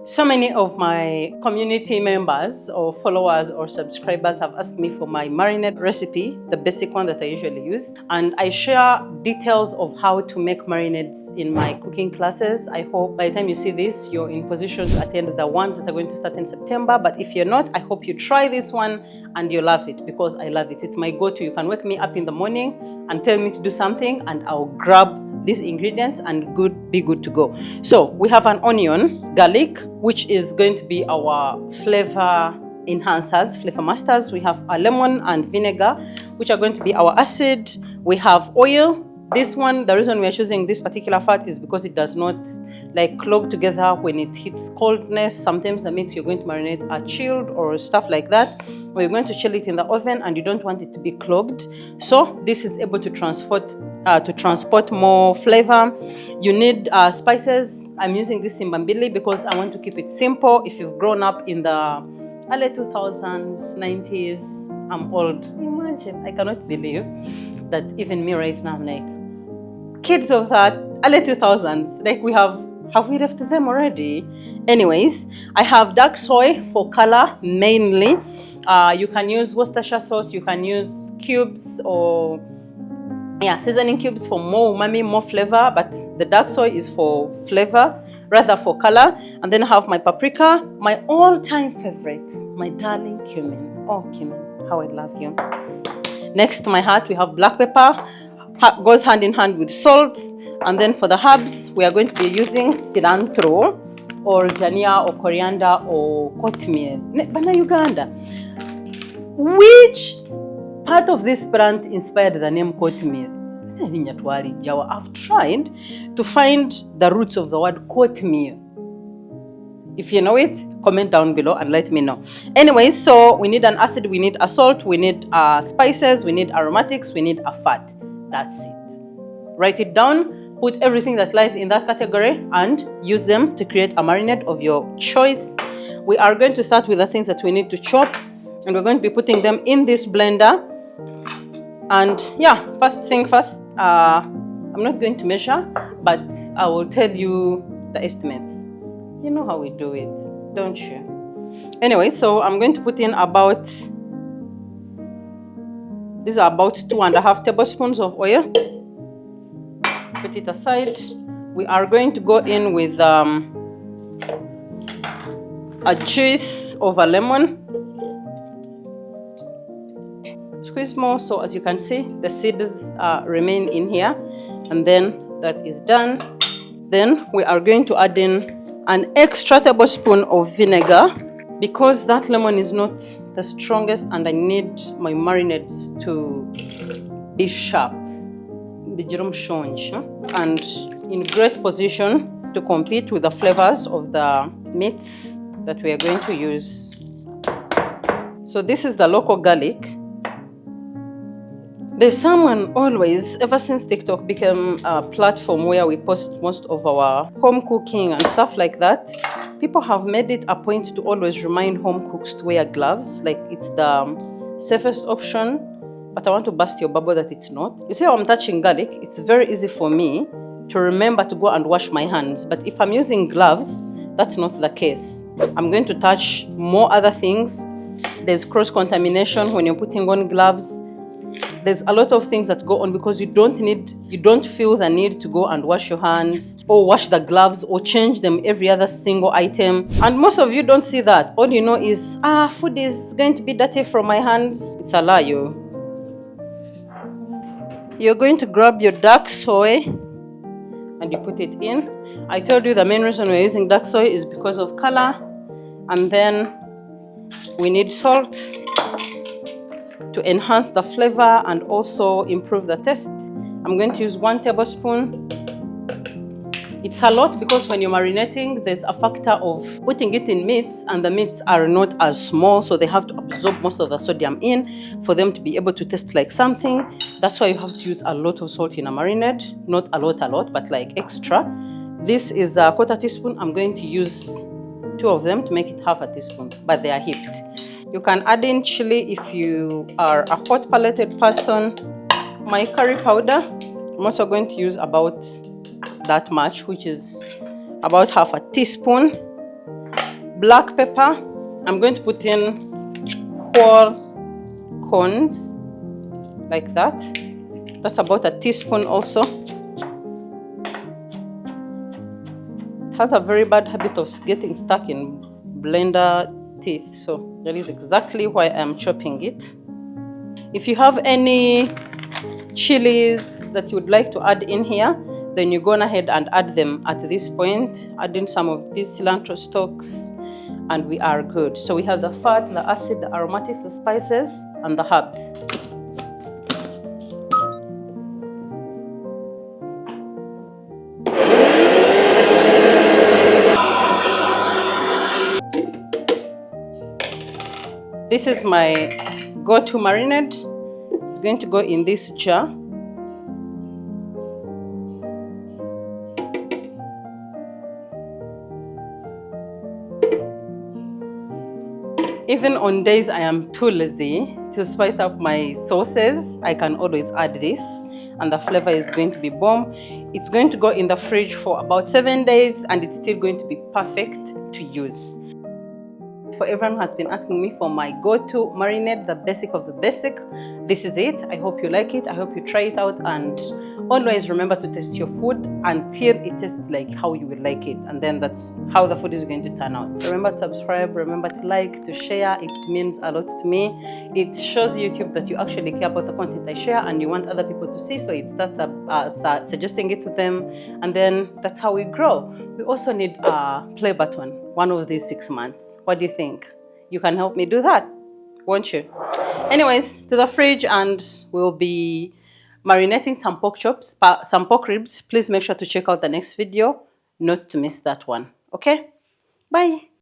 So many of my community members or followers or subscribers have asked me for my marinade recipe, the basic one that I usually use. And I share details of how to make marinades in my cooking classes. I hope by the time you see this, you're in position to attend the ones that are going to start in September. But if you're not, I hope you try this one and you love it, because I love it. It's my go-to. You can wake me up in the morning and tell me to do something and I'll grab these ingredients and be good to go. So we have an onion, garlic, which is going to be our flavor enhancers, flavor masters. We have a lemon and vinegar, which are going to be our acid. We have oil. This one, the reason we are choosing this particular fat is because it does not like clog together when it hits coldness. Sometimes the meats you're going to marinate are chilled or stuff like that, or you're going to chill it in the oven and you don't want it to be clogged. So this is able to transport more flavor. You need spices. I'm using this simbambili because I want to keep it simple. If you've grown up in the early 2000s, 90s, I'm old. Imagine, I cannot believe that even me right now, I'm like, kids of that early 2000s, like have we left them already? Anyways, I have dark soy for color mainly. You can use Worcestershire sauce, you can use cubes or seasoning cubes for more umami, more flavor, but the dark soy is for flavor, rather for color. And then I have my paprika, my all-time favorite, my darling cumin. Oh, cumin, how I love you. Next to my heart, we have black pepper, goes hand in hand with salt. And then for the herbs, we are going to be using cilantro or jania or coriander or kotimir. Bana Uganda. Which part of this plant inspired the name kotimir? I've tried to find the roots of the word kotimir. If you know it, comment down below and let me know. Anyway, so we need an acid, we need a salt, we need spices, we need aromatics, we need a fat. That's it. Write it down, put everything that lies in that category and use them to create a marinade of your choice. We are going to start with the things that we need to chop, and we're going to be putting them in this blender. And first thing first, I'm not going to measure, but I will tell you the estimates. You know how we do it, don't you? Anyway, so I'm going to put in these are about 2.5 tablespoons of oil. Put it aside. We are going to go in with a juice of a lemon. Squeeze more, so as you can see, the seeds remain in here. And then that is done. Then we are going to add in an extra tablespoon of vinegar, because that lemon is not the strongest and I need my marinades to be sharp, and in great position to compete with the flavors of the meats that we are going to use. So this is the local garlic. There's someone always, ever since TikTok became a platform where we post most of our home cooking and stuff like that, people have made it a point to always remind home cooks to wear gloves, like it's the safest option. But I want to burst your bubble that it's not. You see how I'm touching garlic? It's very easy for me to remember to go and wash my hands. But if I'm using gloves, that's not the case. I'm going to touch more other things. There's cross-contamination when you're putting on gloves. There's a lot of things that go on because you don't feel the need to go and wash your hands or wash the gloves or change them every other single item. And most of you don't see that. All you know is, food is going to be dirty from my hands. It's a lie, you. You're going to grab your dark soy and you put it in. I told you the main reason we're using dark soy is because of color. And then we need salt to enhance the flavor and also improve the taste. I'm going to use 1 tablespoon. It's a lot because when you're marinating, there's a factor of putting it in meats, and the meats are not as small, so they have to absorb most of the sodium in for them to be able to taste like something. That's why you have to use a lot of salt in a marinade. Not a lot, but like extra. This is a 1/4 teaspoon. I'm going to use 2 of them to make it 1/2 teaspoon, but they are heaped. You can add in chili if you are a hot palated person. My curry powder, I'm also going to use about that much, which is about 1/2 teaspoon. Black pepper, I'm going to put in 4 cones like that. That's about a teaspoon also. It has a very bad habit of getting stuck in blender teeth, so that is exactly why I'm chopping it. If you have any chilies that you would like to add in here, then you go ahead and add them at this point. Add in some of these cilantro stalks and we are good. So we have the fat, the acid, the aromatics, the spices, and the herbs. This is my go-to marinade. It's going to go in this jar. Even on days I am too lazy to spice up my sauces, I can always add this and the flavor is going to be bomb. It's going to go in the fridge for about 7 days and it's still going to be perfect to use. For everyone who has been asking me for my go-to marinade, the basic of the basic, this is it. I hope you like it. I hope you try it out, and always remember to taste your food until it tastes like how you will like it, and then that's how the food is going to turn out. Remember to subscribe, remember to like, to share. It means a lot to me. It shows YouTube that you actually care about the content I share and you want other people to see, so it starts suggesting it to them, and then that's how we grow. We also need a play button one of these 6 months. What do you think? You can help me do that, won't you? Anyways, to the fridge, and we'll be marinating some pork chops, some pork ribs. Please make sure to check out the next video, not to miss that one. Okay? Bye.